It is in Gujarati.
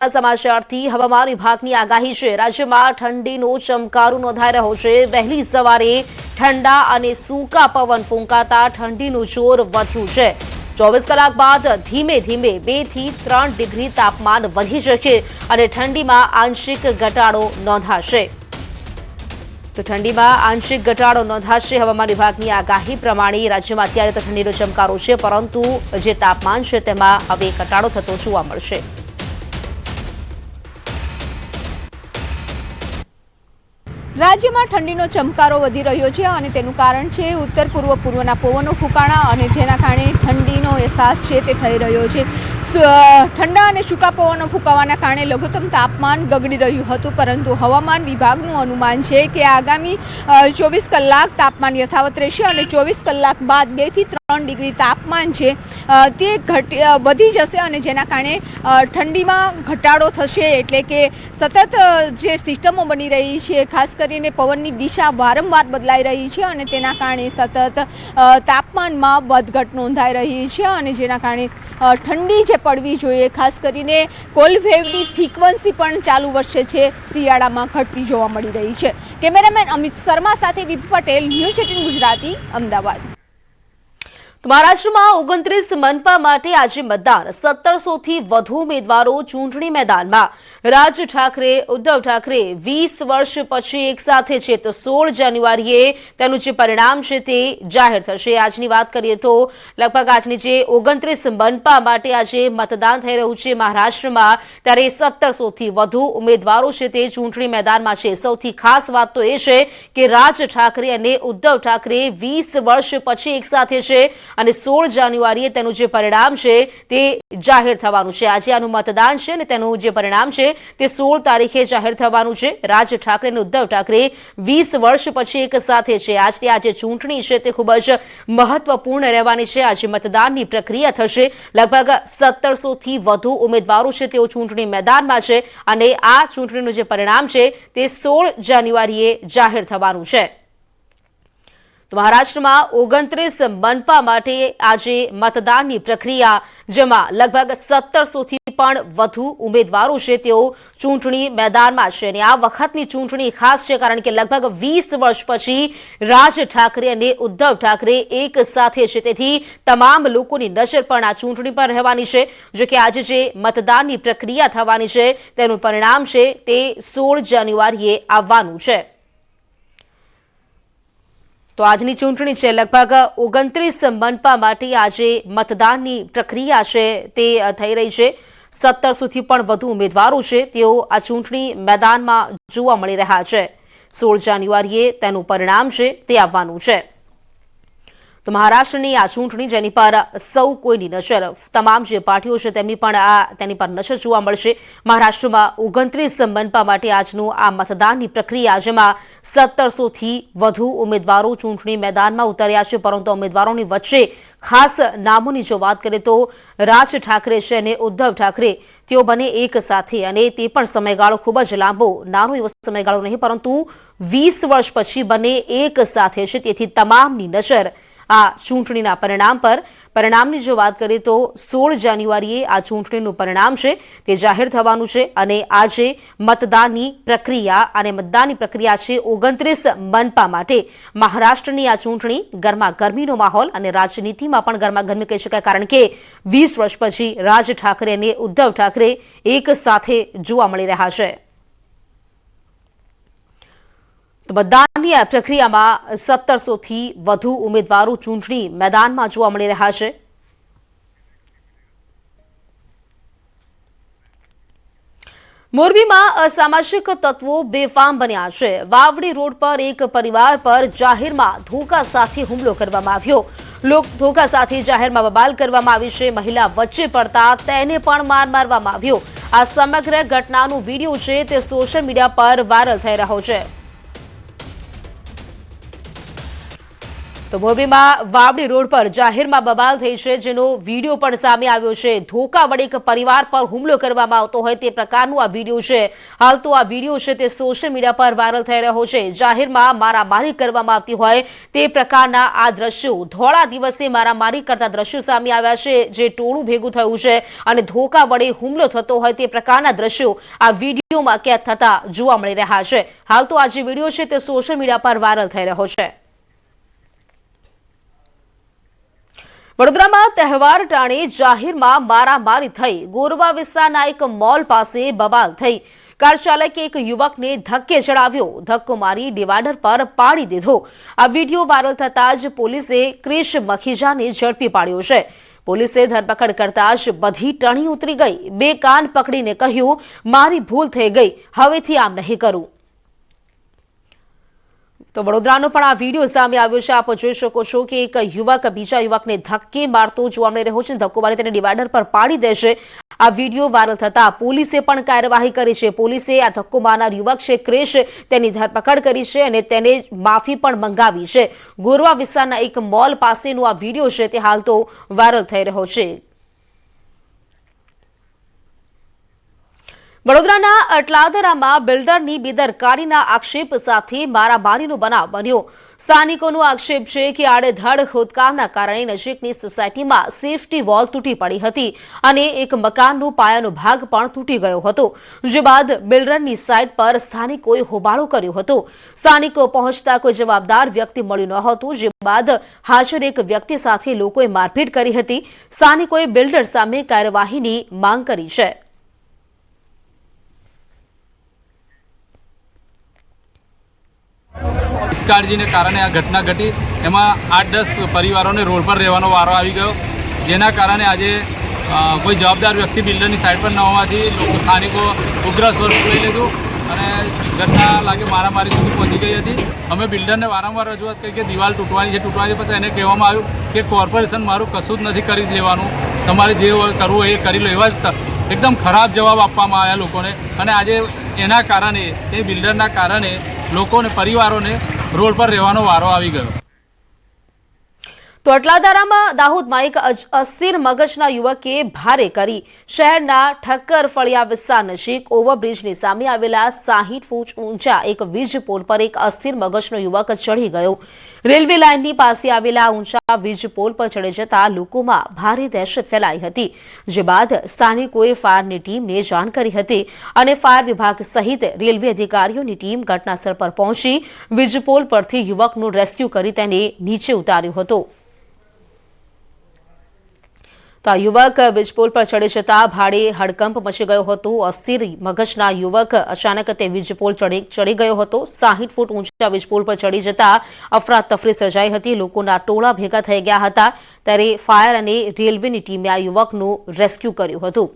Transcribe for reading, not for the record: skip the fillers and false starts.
સમાચારથી હવામાન વિભાગની આગાહી છે। રાજ્યમાં ઠંડીનો ચમકારો નોંધાઈ રહ્યો છે। વહેલી સવારે ઠંડા અને સૂકા પવન ફૂંકાતા ઠંડીનું જોર વધ્યું છે। 24 કલાક બાદ ધીમે ધીમે 2 થી 3 ડિગ્રી તાપમાન વધી જશે અને ઠંડીમાં આંશિક ઘટાડો નોંધાશે। તો ઠંડીમાં આંશિક ઘટાડો નોંધાશે। હવામાન વિભાગની આગાહી પ્રમાણે રાજ્યમાં અત્યારે તો ઠંડીનો ચમકારો છે, પરંતુ જે તાપમાન છે તેમાં હવે ઘટાડો થતો જોવા મળશે। રાજ્યમાં ઠંડીનો ચમકારો વધી રહ્યો છે અને તેનું કારણ છે ઉત્તર પૂર્વના પવનો ફૂંકાણા અને જેના કારણે ઠંડીનો અહેસાસ છે તે થઈ રહ્યો છે। ઠંડા અને સૂકા પવનો ફૂંકાવાના કારણે લઘુત્તમ તાપમાન ગગડી રહ્યું હતું, પરંતુ હવામાન વિભાગનું અનુમાન છે કે આગામી 24 કલાક તાપમાન યથાવત રહેશે અને 24 કલાક બાદ 2 થી 3 ડિગ્રી તાપમાન છે તે વધી જશે અને જેના કારણે ઠંડીમાં ઘટાડો થશે। એટલે કે સતત જે સિસ્ટમો બની રહી છે, ખાસ કરીને પવનની દિશા વારંવાર બદલાઈ રહી છે અને તેના કારણે સતત તાપમાનમાં વધઘટ નોંધાઈ રહી છે અને જેના કારણે ઠંડી જે પડવી જોઈએ, ખાસ કરીને કોલ્ડ વેવની ફ્રીક્વન્સી પણ ચાલુ વર્ષે છે શિયાળામાં ઘટતી જોવા મળી રહી છે। કેમેરામેન અમિત શર્મા સાથે વિપુ પટેલ, ન્યૂઝ 18 ગુજરાતી, અમદાવાદ। મહારાષ્ટ્રમાં 29 મનપા માટે આજે મતદાન। 1700 થી વધુ ઉમેદવારો ચૂંટણી મેદાનમાં। રાજ ઠાકરે, ઉદ્ધવ ઠાકરે 20 વર્ષ પછી એક સાથે છે, તો 16 જાન્યુઆરીએ તેનું જે પરિણામ છે તે જાહેર થશે। આજની વાત કરીએ તો લગભગ આજની જે 29 મનપા માટે આજે મતદાન થઈ રહ્યું છે મહારાષ્ટ્રમાં, ત્યારે 1700 થી વધુ ઉમેદવારો છે તે ચૂંટણી મેદાનમાં છે। સૌથી ખાસ વાત તો એ છે કે રાજ ઠાકરે અને ઉદ્ધવ ઠાકરે 20 વર્ષ પછી એક સાથે છે અને 16 જાન્યુઆરીએ તેનું જે પરિણામ છે તે જાહેર થવાનું છે। આજે આનું મતદાન છે અને તેનું જે પરિણામ છે તે 16 તારીખે જાહેર થવાનું છે। રાજ ઠાકરે અને ઉદ્ધવ ઠાકરે 20 વર્ષ પછી એક સાથે છે। આજની આજે ચૂંટણી છે તે ખૂબ જ મહત્વપૂર્ણ રહેવાની છે। આજે મતદાનની પ્રક્રિયા થશે। લગભગ 1700 થી વધુ ઉમેદવારો છે તેઓ ચૂંટણી મેદાનમાં છે અને આ ચૂંટણીનું જે પરિણામ છે તે 16 જાન્યુઆરીએ જાહેર થવાનું છે। તો મહારાષ્ટ્રમાં 29 મનપા માટે આજે મતદાનની પ્રક્રિયા, જેમાં લગભગ 1700 થી પણ વધુ ઉમેદવારો છે તેઓ ચૂંટણી મેદાનમાં છે અને આ વખતની ચૂંટણી ખાસ છે, કારણ કે લગભગ 20 વર્ષ પછી રાજ ઠાકરે અને ઉદ્ધવ ઠાકરે એક સાથે છે, તેથી તમામ લોકોની નજર પણ આ ચૂંટણી પર રહેવાની છે। જો કે આજે જે મતદાનની પ્રક્રિયા થવાની છે તેનું પરિણામ છે તે 16 જાન્યુઆરીએ આવવાનું છે। તો આજની ચૂંટણી છે લગભગ 29 મનપા માટે આજે મતદાનની પ્રક્રિયા છે તે થઈ રહી છે। 1700 થી પણ વધુ ઉમેદવારો છે તેઓ આ ચૂંટણી મેદાનમાં જોવા મળી રહ્યા છે। 16 જાન્યુઆરીએ તેનું પરિણામ છે તે આવવાનું છે। તો મહારાષ્ટ્રની આ ચૂંટણી જેની પર સૌ કોઈની નજર, તમામ જે પાર્ટીઓ છે તેની પર નજર જોવા મળશે। મહારાષ્ટ્રમાં 29 મનપા માટે આજનું આ મતદાનની પ્રક્રિયા, જેમાં 1700 થી વધુ ઉમેદવારો ચૂંટણી મેદાનમાં ઉતર્યા છે, પરંતુ ઉમેદવારોની વચ્ચે ખાસ નામોની જો વાત કરીએ તો રાજ ઠાકરે છે અને ઉદ્ધવ ઠાકરે, તેઓ બંને એક સાથે, અને તે પણ સમયગાળો ખૂબ જ લાંબો, નાનો એવો સમયગાળો નહીં, પરંતુ 20 વર્ષ પછી બંને એક સાથે છે, તેથી તમામની નજર આ ચૂંટણીના પરિણામ પર। પરિણામની જો વાત કરીએ તો 16 જાન્યુઆરીએ આ ચૂંટણીનું પરિણામ છે તે જાહેર થવાનું છે અને આજે મતદાનની પ્રક્રિયા, અને મતદાનની પ્રક્રિયા છે 29 મનપા માટે। મહારાષ્ટ્રની આ ચૂંટણી ગરમાગરમીનો માહોલ અને રાજનીતિમાં પણ ગરમાગરમી કહી શકાય, કારણ કે 20 વર્ષ પછી રાજ ઠાકરે અને ઉદ્ધવ ઠાકરે એક સાથે જોવા મળી રહ્યા છે। તો મતદાનની આ પ્રક્રિયામાં 1700 થી વધુ ઉમેદવારો ચૂંટણી મેદાનમાં જોવા મળી રહ્યા છે। મોરબીમાં અસામાજિક તત્વો બેફામ બન્યા છે। વાવડી રોડ પર એક પરિવાર પર જાહેરમાં ધોકા સાથે હુમલો કરવામાં આવ્યો। ધોકા સાથે જાહેરમાં બબાલ કરવામાં આવી છે। મહિલા વચ્ચે પડતા તેને પણ માર મારવામાં આવ્યો। આ સમગ્ર ઘટનાનો વિડીયો છે તે સોશિયલ મીડિયા પર વાયરલ થઈ રહ્યો છે। તો મોરબીમાં વાવડી રોડ પર જાહેરમાં બબાલ થઈ છે, જેનો વિડીયો પણ સામે આવ્યો છે। ધોકા વડે એક પરિવાર પર હુમલો કરવામાં આવતો હોય તે પ્રકારનું આ વિડીયો છે। હાલ તો આ વિડીયો છે તે સોશિયલ મીડિયા પર વાયરલ થઈ રહ્યો છે। જાહેરમાં મારામારી કરવામાં આવતી હોય તે પ્રકારના આ દ્રશ્યો, ધોળા દિવસે મારામારી કરતા દ્રશ્યો સામે આવ્યા છે, જે ટોળું ભેગું થયું છે અને ધોકા વડે હુમલો થતો હોય તે પ્રકારના દ્રશ્યો આ વિડીયોમાં કેદ થતા જોવા મળી રહ્યા છે। હાલ તો આ જે વિડીયો છે તે સોશિયલ મીડિયા પર વાયરલ થઈ રહ્યો છે। વડોદરામાં તહેવાર ટાણે જાહેરમાં મારામારી થઈ। ગોરવા વિસ્તારના એક મોલ પાસે બબાલ થઈ। કાર ચાલકે એક યુવકને ધક્કે ચડાવ્યો, ધક્કો મારી ડિવાઈડર પર પાડી દીધો। આ વિડીયો વાયરલ થતાં જ પોલીસે ક્રિશ મખીજાને ઝડપી પાડ્યો છે। પોલીસે ધરપકડ કરતા જ બધી ટણી ઉતરી ગઈ। બે કાન પકડીને કહ્યું, મારી ભૂલ થઈ ગઈ, હવેથી આમ નહીં કરું। તો વડોદરાનો પણ આ વિડીયો સામે આવ્યો છે। આપ જોઈ શકો છો કે એક યુવક બીજા યુવકને ધક્કે મારતો જોવા મળી રહ્યો છે। ધક્કો મારી તેને ડિવાઈડર પર પાડી દેશે। આ વિડીયો વાયરલ થતા પોલીસે પણ કાર્યવાહી કરી છે। પોલીસે આ ધક્કો મારનાર યુવક છે ક્રિશ, તેની ધરપકડ કરી છે અને તેને માફી પણ મંગાવી છે। ગોરવા વિસ્તારના એક મોલ પાસેનો આ વિડીયો છે તે હાલ તો વાયરલ થઈ રહ્યો છે। વડોદરાના અટલાદરામાં બિલ્ડરની બેદરકારીના આક્ષેપ સાથે મારામારીનો બનાવ બન્યો। સ્થાનિકોનો આક્ષેપ છે કે આડેધડ ખોદકામના કારણે નજીકની સોસાયટીમાં સેફટી વોલ તૂટી પડી હતી અને એક મકાનનો પાયાનો ભાગ પણ તૂટી ગયો હતો, જે બાદ બિલ્ડરની સાઇટ પર સ્થાનિકોએ હોબાળો કર્યો હતો। સ્થાનિકો પહોંચતા કોઈ જવાબદાર વ્યક્તિ મળ્યું ન હતું, જે બાદ હાજર એક વ્યક્તિ સાથે લોકોએ મારપીટ કરી હતી। સ્થાનિકોએ બિલ્ડર સામે કાર્યવાહીની માંગ કરી છે। નિષ્કાળજીને કારણે આ ઘટના ઘટી। એમાં 8-10 પરિવારોને રોડ પર રહેવાનો વારો આવી ગયો, જેના કારણે આજે કોઈ જવાબદાર વ્યક્તિ બિલ્ડરની સાઈડ પર ન હોવાથી સ્થાનિકો ઉગ્ર સ્વરૂપ લઈ લીધું અને ઘટના લાગે મારામારી સુધી પહોંચી ગઈ હતી। અમે બિલ્ડરને વારંવાર રજૂઆત કરી કે દિવાલ તૂટવાની છે, પછી એને કહેવામાં આવ્યું કે કોર્પોરેશન મારું કશું જ નથી કરી લેવાનું, તમારે જે કરવું હોય એ કરી લો। એવા જ એકદમ ખરાબ જવાબ આપવામાં આવ્યા લોકોને અને આજે એના કારણે એ બિલ્ડરના કારણે લોકોને, પરિવારોને રોડ પર રહેવાનો વારો આવી ગયો। તો અટલાદરામાં દાહોદમાં એક અસ્થિર મગજના યુવકે ભારે કરી। શહેરના ઠક્કર ફળિયા વિસ્તાર નજીક ઓવરબ્રિજની સામે આવેલા 60 ફૂટ ઊંચા એક વીજ પોલ પર એક અસ્થિર મગજનો યુવક ચડી ગયો। રેલવે લાઇનની પાસે આવેલા ઊંચા વીજ પોલ પર ચડી જતા લોકોમાં ભારે દહેશત ફેલાઈ હતી, જે બાદ સ્થાનિકોએ ફાયરની ટીમને જાણ કરી હતી અને ફાયર વિભાગ સહિત રેલવે અધિકારીઓની ટીમ ઘટનાસ્થળ પર પહોંચી વીજ પોલ પરથી યુવકનું રેસ્ક્યુ કરી તેને નીચે ઉતાર્યો હતો। તો આ યુવક વીજપોલ પર ચડી જતા ભારે હડકંપ મચી ગયો હતો। અસ્થિર મગજના યુવક અચાનક તે વીજપોલ ચડી ગયો હતો। 60 ફૂટ ઊંચા વીજપોલ પર ચડી જતા અફરાતફરી સર્જાઈ હતી। લોકોના ટોળા ભેગા થઈ ગયા હતા, ત્યારે ફાયર અને રેલવેની ટીમે આ યુવકનું રેસ્ક્યુ કર્યું હતું।